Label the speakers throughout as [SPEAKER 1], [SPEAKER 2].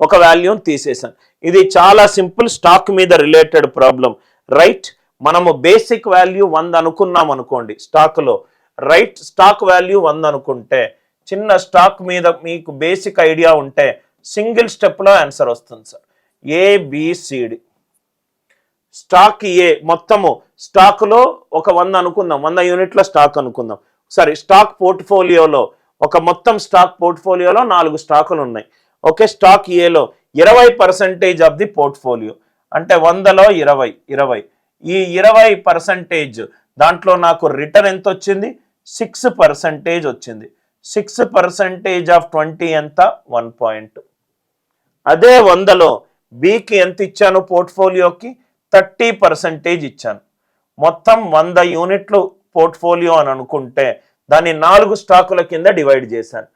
[SPEAKER 1] ఒక వాల్యూని తీసేసాను. ఇది చాలా సింపుల్ స్టాక్ మీద రిలేటెడ్ ప్రాబ్లం, రైట్. మనము బేసిక్ వాల్యూ 100 అనుకున్నాం అనుకోండి స్టాక్లో, రైట్. స్టాక్ వాల్యూ 100 అనుకుంటే, చిన్న స్టాక్ మీద మీకు బేసిక్ ఐడియా ఉంటే సింగిల్ స్టెప్లో ఆన్సర్ వస్తుంది సార్. ఏబిసిడి. స్టాక్ ఏ మొత్తము స్టాక్లో ఒక 100 అనుకుందాం, 100 యూనిట్ల స్టాక్ అనుకుందాం. సారీ, స్టాక్ పోర్ట్ఫోలియోలో ఒక మొత్తం స్టాక్ పోర్ట్ఫోలియోలో 4 స్టాకులు ఉన్నాయి. ఓకే, స్టాక్ ఏలో 20% ఆఫ్ ది పోర్ట్ఫోలియో అంటే 100లో 20. ఈ 20% దాంట్లో నాకు రిటర్న్ ఎంత వచ్చింది? 6% వచ్చింది. 6% ఆఫ్ 20 ఎంత? 1 పాయింట్. అదే 100లో బికి ఎంత ఇచ్చాను? పోర్ట్ఫోలియోకి 30% ఇచ్చాను. మొత్తం 100 యూనిట్లు పోర్ట్ఫోలియో అని అనుకుంటే దాన్ని 4 స్టాకుల కింద డివైడ్ చేశాను.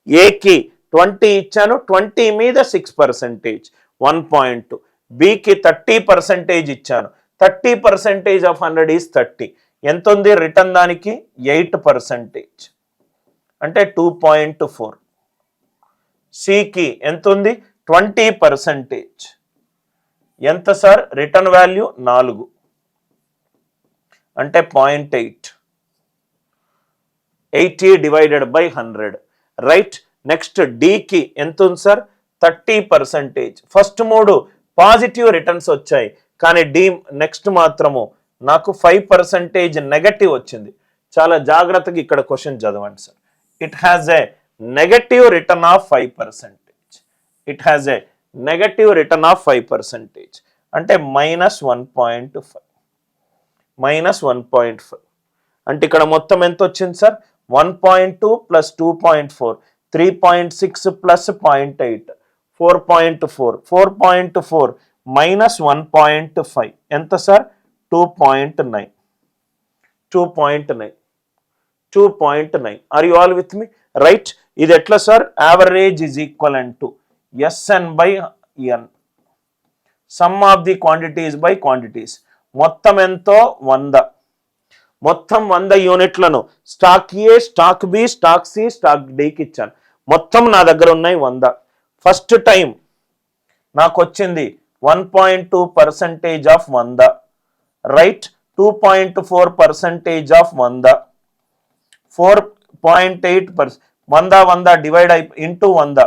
[SPEAKER 1] ఏకి 20 ఇచ్చాను, 20 మీద 6%, 1 పాయింట్. బికి 30% ఇచ్చాను, 30% ఆఫ్ 100 ఈజ్ 30. ఎంత ఉంది రిటర్న్? దానికి 8% అంటే 2.4. సికి ఎంత ఉంది? 20%. ఎంత సార్ రిటర్న్ వాల్యూ? 4 అంటే 0.8. 80 డివైడెడ్ బై 100, రైట్. నెక్స్ట్ డికి ఎంత ఉంది సార్? 30%. ఫస్ట్ 3 పాజిటివ్ రిటర్న్స్ వచ్చాయి, కానీ డి నెక్స్ట్ మాత్రము నాకు 5% నెగటివ్ వచ్చింది. చాలా జాగ్రత్తగా ఇక్కడ క్వశ్చన్ చదవండి sir. It has A negative return of 5%. It has A negative return of 5% అంటే -1.5. -1.5 అంటే ఇక్కడ మొత్తం ఎంత వచ్చింది సార్? 1.2 plus 2.4, 3.6 plus 0.8, 4.4. 4.4 మైనస్ 1.5 ఎంత sir? 2.9. 2.9. 2.9. Are you all with me? Right. ఇది ఎట్లా sir? Average is equivalent to SN by N, sum of the quantities by quantities. మొత్తం ఎంతో 100. మొత్తం 100 యూనిట్లను stock A, stock B, stock C, stock డికి ఇచ్చాను. మొత్తం నా దగ్గర ఉన్నాయి 100. ఫస్ట్ టైం నాకు వచ్చింది 1.2% of 100, right. 2.4% of 100, 4.8%. 100 divide into 100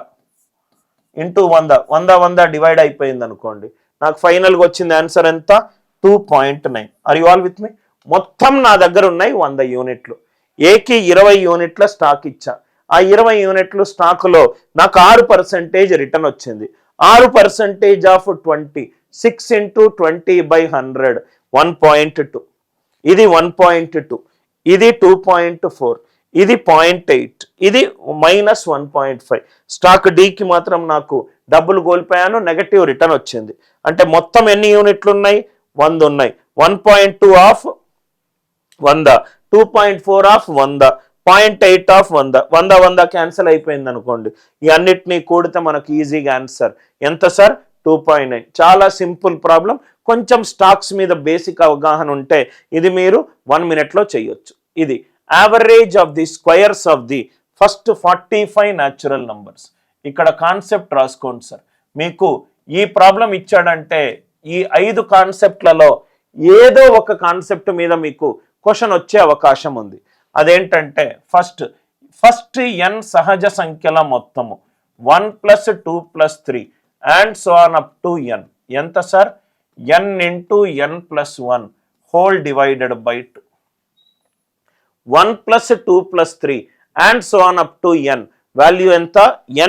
[SPEAKER 1] 100 divide అయిపోయింది అనుకోండి, నాకు ఫైనల్గా వచ్చింది ఆన్సర్ ఎంత? 2.9. ఆర్ యు ఆల్ విత్ మీ? మొత్తం నా దగ్గర ఉన్నాయి 100 యూనిట్లు. ఏకి 20 యూనిట్ల స్టాక్ ఇచ్చా. ఆ 20 యూనిట్లు స్టాకులో నాకు 6% రిటర్న్ వచ్చింది. 6% ఆఫ్ 20, 6 ఇంటూ 20 బై 100, 1.2. ఇది 1.2, ఇది 2.4, ఇది 0.8, ఇది -1.5. స్టాక్ డికి మాత్రం నాకు డబ్బులు కోల్పోయాను, నెగటివ్ రిటర్న్ వచ్చింది. అంటే మొత్తం ఎన్ని యూనిట్లు ఉన్నాయి? 100 ఉన్నాయి. 1.2 ఆఫ్ 100, 2.4 ఆఫ్ 100, 0.8 ఆఫ్ 100. 100 క్యాన్సిల్ అయిపోయింది అనుకోండి. ఈ అన్నిటినీ కూడితే మనకు ఈజీగా ఆన్సర్ ఎంత సార్? 2.9. చాలా సింపుల్ ప్రాబ్లం. కొంచెం స్టాక్స్ మీద బేసిక్ అవగాహన ఉంటే ఇది మీరు 1 మినిట్లో చేయొచ్చు. ఇది average of the squares of the first 45 natural numbers. ఇక్కడ కాన్సెప్ట్ రాసుకోండి సార్. మీకు ఈ ప్రాబ్లం ఇచ్చాడంటే ఈ 5 కాన్సెప్ట్లలో ఏదో ఒక కాన్సెప్ట్ మీద మీకు క్వశ్చన్ వచ్చే అవకాశం ఉంది. అదేంటంటే ఫస్ట్ n సహజ సంఖ్యల మొత్తము 1 + 2 + 3 and so on up to n. ఎంత sir? n into n + 1 whole divided by 2. 1 + 2 + 3 and so on up to n value ఎంత?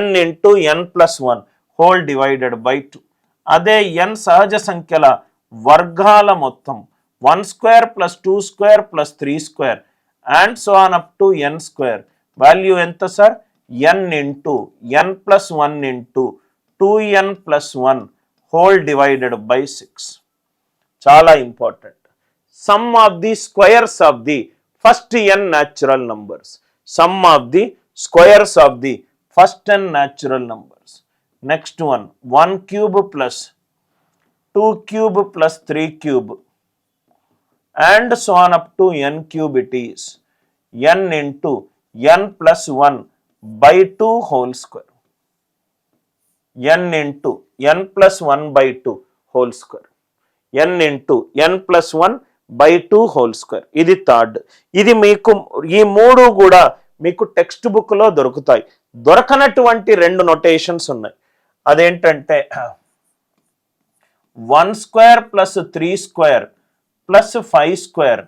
[SPEAKER 1] n into n + 1 whole divided by 2. అదే n సహజ సంఖ్యల వర్గాల మొత్తం 1² + 2² + 3² and so on up to n² value ఎంత sir? n into n + 1 into 2n + 1 whole divided by 6. చాలా important. Sum of the squares of the first n natural numbers. Sum of the squares of the first n natural numbers. Next one 1³ + 2³ + 3³ and so on up to n³ it is n into n + 1 by 2 whole square. n into n plus 1 by 2 whole square. n into n plus 1 by 2 whole square. ఇది third. ఇది మీకు ఈ మూడు కూడా మీకు text బుక్లో దొరుకుతాయి. దొరకనటువంటి రెండు నొటేషన్స్ ఉన్నాయి. అదేంటంటే 1 square plus 3 square plus 5 square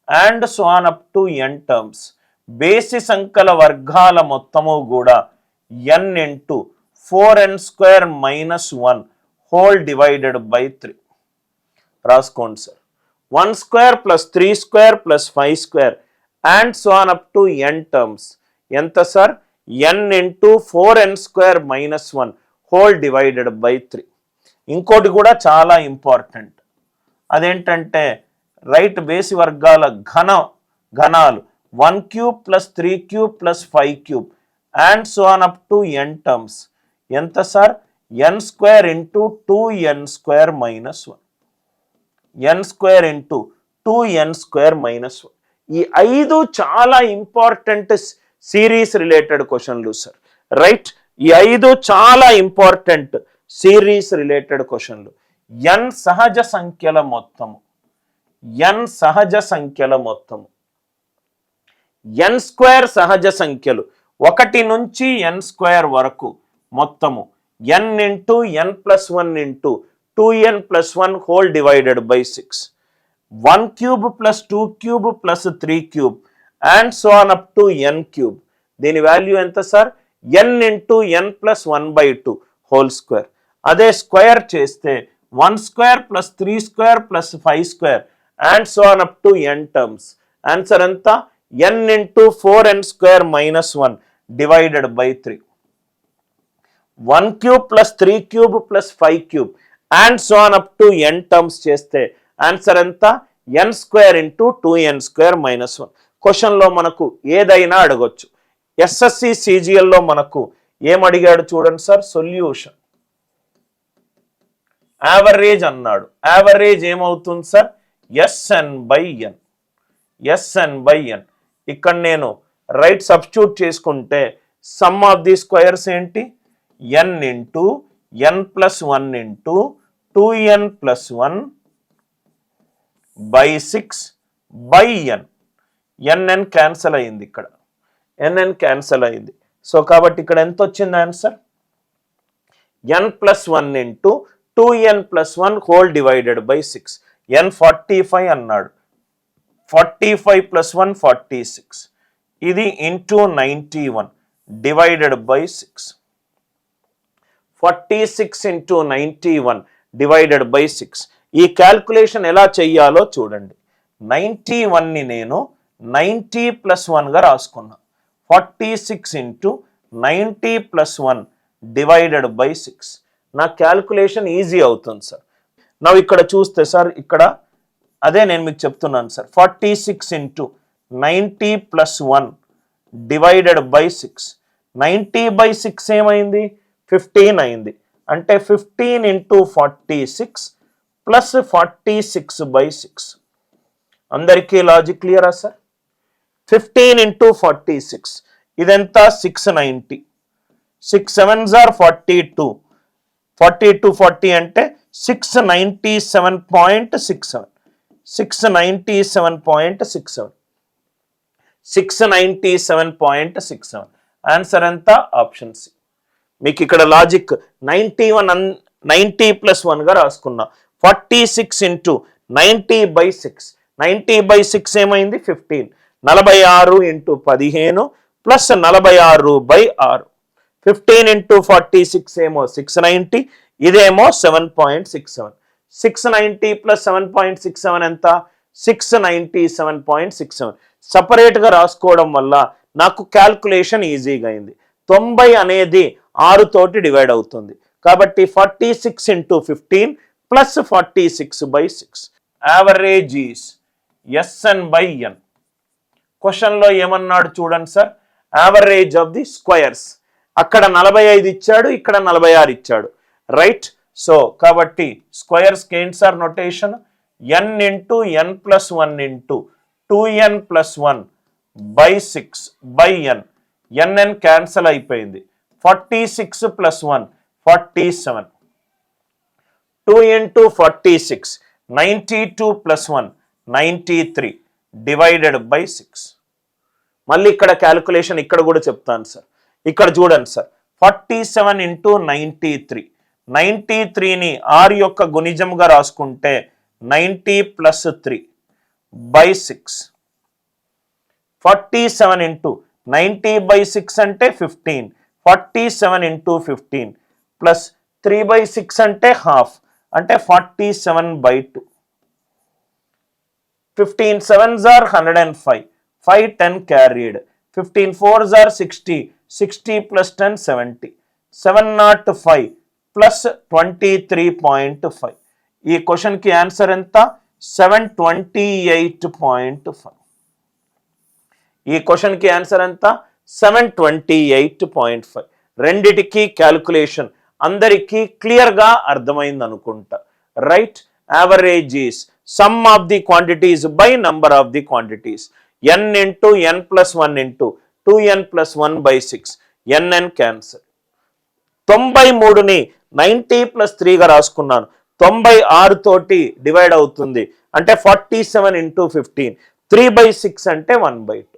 [SPEAKER 1] and so on up to n terms. బేసి సంఖ్యల వర్గాల మొత్తము కూడా n into 4n square minus 1 whole divided by 3. రాసుకోండి sir. 1 square plus 3 square plus 5 square and so on up to n terms. ఎంత sir? n into 4n square minus 1 whole divided by 3. ఇంకోటి కూడా చాలా ఇంపార్టెంట్. అదేంటంటే right బేసి వర్గాల ఘనాలు 1 cube plus 3 cube plus 5 cube and so on up to n terms. ఎంత sir? n square into 2n square minus 1. n square into 2n square minus 1. ఈ 5 చాలా important series related క్వశ్చన్లు సార్. రైట్, ఈ 5 చాలా important series related క్వశ్చన్లు. n సహజ సంఖ్యల మొత్తము, n సహజ సంఖ్యల మొత్తము, n స్క్వేర్ సహజ సంఖ్యలు 1 నుంచి n స్క్వేర్ వరకు మొత్తము n into n plus 1 into 2n plus 1 whole divided by 6. 1 cube plus 2 cube plus 3 cube and so on up to n cube. దీని వాల్యూ ఎంత sir? n into n plus 1 by 2 whole square. అదే square చేస్తే 1 square plus 3 square plus 5 square and so on up to n terms. Answer ఎంత? n into 4n square minus 1 divided by 3. 1 cube plus 3 cube plus 5 cube and so on up to n terms చేస్తే answer ఎంత? n square into 2n square minus 1. క్వశ్చన్లో మనకు ఏదైనా అడగొచ్చు. SSC సిజిఎల్లో మనకు ఏమడిగాడు చూడండి సార్. సొల్యూషన్ యావరేజ్ అన్నాడు. యావరేజ్ ఏమవుతుంది sir? SN by N. SN by N. ఇక్కడ నేను రైట్ సబ్స్టిట్యూట్ చేసుకుంటే సమ్ ఆఫ్ ది స్క్వేర్స్ ఏంటి? n into n plus 1 into 2n plus 1 by 6 by n. nn cancel అయింది, ఇక్కడ nn క్యాన్సల్ అయింది. So కాబట్టి ఇక్కడ ఎంత వచ్చింది answer? n plus 1 into 2n plus 1 whole divided by 6. n 45 అన్నాడు. 45 ప్లస్ 1 46. ఇది into 91 divided by 6. 46 into 91 divided by 6. ఈ క్యాల్కులేషన్ ఎలా చెయ్యాలో చూడండి. 91ని నేను 90 ప్లస్ 1గా రాసుకున్నా. 46 ఇంటూ 90 ప్లస్ 1 డివైడెడ్ బై 6. నా క్యాల్కులేషన్ ఈజీ అవుతుంది సార్. నా ఇక్కడ చూస్తే సార్, ఇక్కడ అదే నేను మీకు చెప్తున్నాను sir. 46 into 90 plus 1 divided by 6. 90 by 6 ఏమైంది? 15 అయింది. అంటే 15 ఇంటూ 46 ప్లస్ 46 బై 6. అందరికీ లాజిక్ క్లియరా సార్? 15 ఇంటూ 46 ఇదెంత? 690. 6 7s are 42. 42 40 అంటే 697.67. 697.67. 697.67. ఆన్సర్ ఎంత? Option C. మీకు ఇక్కడ లాజిక్ 90 ప్లస్ 1గా రాసుకున్నా. 46 ఇంటూ 90 బై 6. 90 బై 6 ఏమైంది? 15. 46 ఇంటూ 15 ప్లస్ 46 బై 6. 15 ఇంటూ 46 ఏమో 690. ఇదేమో 7.67. 690 ప్లస్ 7.67 ఎంత? 697.67. సపరేట్గా రాసుకోవడం వల్ల నాకు క్యాల్కులేషన్ ఈజీగా అయింది. 90 అనేది 6 తోటి డివైడ్ అవుతుంది. కాబట్టి 46 into 15 plus 46 by 6. Average is SN by N. క్వశ్చన్లో ఏమన్నాడు చూడండి sir. Average of the squares. అక్కడ 45 ఇచ్చాడు, ఇక్కడ 46 ఇచ్చాడు. రైట్. సో కాబట్టి స్క్వేర్స్కి ఏంటి sir notation? n into n plus 1 into 2n plus 1 by 6 by n. nn cancel అయిపోయింది. 46 plus 1 47. 2 into 46, 92 plus 1, 93 divided by 6. మళ్ళీ ఇక్కడ క్యాలిక్యులేషన్ ఇక్కడ కూడా చెప్తాను సార్. ఇక్కడ చూడండి సార్, 47 into 93. 93ని r యొక్క గుణిజంగా రాసుకుంటే 90 plus 3 by 6. 47 into 90 by 6 అంటే 15. 47 into 15 plus 3 by 6 అంటే half. అంటే 47 by 2. 15 7s are 105. 5 10 carried. 15 4s are 60. 60 plus 10 70. 705 plus 23.5. ఈ క్వశ్చన్ కి ఆన్సర్ ఎంత? 728.5. ఈ క్వశ్చన్ కి ఆన్సర్ ఎంత? 728.5. రెండిటికి క్యాలిక్యులేషన్ అందరికీ క్లియర్ గా అర్థమైంది అనుకుంటా. Right? Average is some of the quantities by number of the quantities. n into n plus 1 into 2n plus 1 by 6. nn cancel. 93ని 90 plus 3గా రాసుకున్నాను. 96 తోటి డివైడ్ అవుతుంది అంటే 47 into 15. 3 by 6 అంటే 1 by 2.